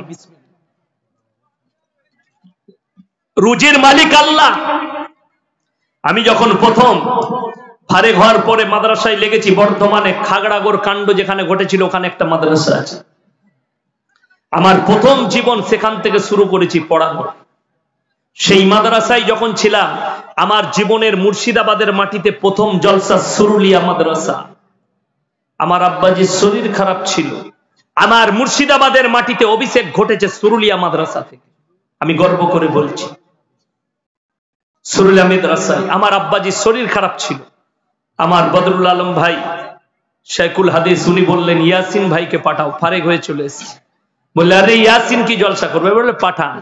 রুজির মালিক আল্লাহ। আমি যখন প্রথম ফারেক হওয়ার পরে মাদ্রাসায় লেগেছি, বর্ধমানে খাগড়াগড় কাণ্ড যেখানে ঘটেছিল ওখানে একটা মাদ্রাসা আছে। আমার প্রথম জীবন সেখান থেকে শুরু করেছি পড়ানো। সেই মাদ্রাসায় যখন ছিলাম, আমার জীবনের মুর্শিদাবাদের মাটিতে প্রথম জলসা সুরুলিয়া মাদ্রাসা। আমার আব্বাজির শরীর খারাপ ছিল, আমার মুর্শিদাবাদের মাটিতে অভিষেক ঘটেছে সুরুলিয়া মাদ্রাসা থেকে। আমি গর্ব করে বলছি, সুরুলিয়া মাদ্রাসায় আমার আব্বাজির শরীর খারাপ ছিল। আমার বদরুল আলম ভাই শেখুল হাদিস, উনি বললেন ইয়াসিন ভাইকে পাঠাও, ফারেক হয়ে চলে এসেছে। বললে আরে ইয়াসিন কি জলসা করবে? বললে পাঠান।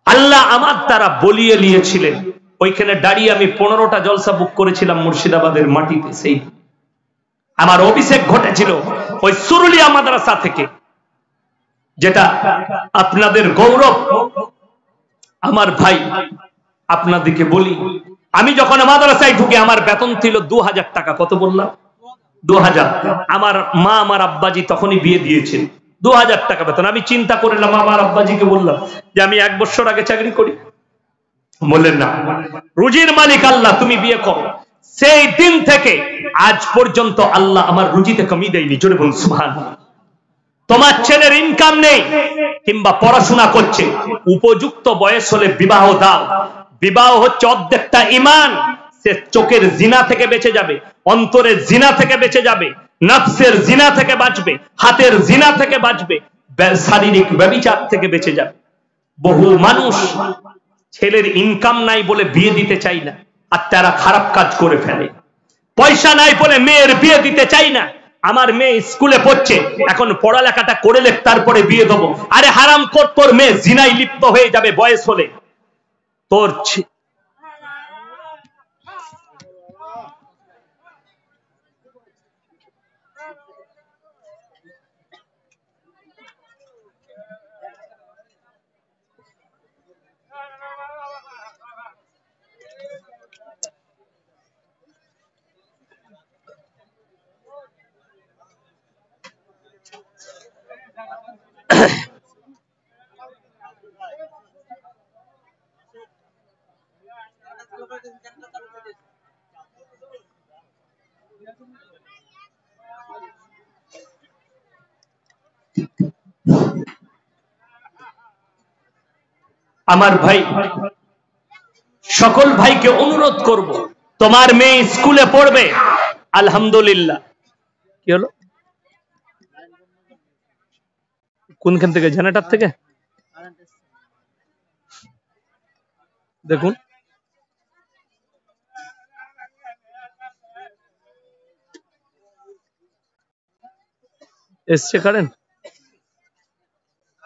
আল্লাহ আমার দ্বারা বলিয়ে নিয়েছিলেন। ওইখানে দাঁড়িয়ে আমি 15টা জলসা বুক করেছিলাম মুর্শিদাবাদের মাটিতে। সেই আমার অভিষেক ঘটেছিল ওই সুরুলিয়া মাদ্রাসা থেকে, যেটা আপনাদের গৌরব। আমার ভাই আপনাদেরকে বলি, আমি যখন মাদ্রাসায় ঢুকে আমার বেতন ছিল 2000 টাকা। কত বললাম? 2000। আমার মা, আমার আব্বাজি তখনই বিয়ে দিয়েছেন। 2000 টাকা বেতন। আমি চিন্তা করলাম, আমার আব্বাজিকে বললাম যে আমি 1 বছর আগে চাকরি করি। বললেন না, রুজির মালিক আল্লাহ, তুমি বিয়ে করো। সেই দিন থেকে আজ পর্যন্ত আল্লাহ আমার রুজিতে কমি দেয়নি। জোরে বলুন সুবহানাল্লাহ। তোমার ছেলের ইনকাম নেই কিংবা পড়াশোনা করছে, উপযুক্ত বয়স হলে বিবাহ দাও। বিবাহ হচ্ছে অর্ধেকটা ঈমান। সে চোখের জিনা থেকে বেঁচে যাবে, অন্তরের জিনা থেকে বেঁচে যাবে, নফসের জিনা থেকে বাঁচবে, হাতের জিনা থেকে বাঁচবে, শারীরিক ব্যভিচার থেকে বেঁচে যাবে। বহু মানুষ ছেলের ইনকাম নাই বলে বিয়ে দিতে চাই না, আর তারা খারাপ কাজ করে ফেলে। পয়সা নাই বলে মেয়ের বিয়ে দিতে চাই না। আমার মেয়ে স্কুলে পড়ছে, এখন পড়ালেখাটা করে লে তারপরে বিয়ে দেবো। আরে হারাম কর, তোর মেয়ে জিনায় লিপ্ত হয়ে যাবে বয়স হলে। তোর আমার ভাই, সকল ভাইকে অনুরোধ করব, তোমার মেয়ে স্কুলে পড়বে, আলহামদুলিল্লাহ। কি হলো? কোনখান থেকে? জেনারেটর থেকে? দেখুন, এসছে কারেন্ট।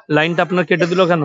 লাইনটা আপনার কেটে দিল কেন?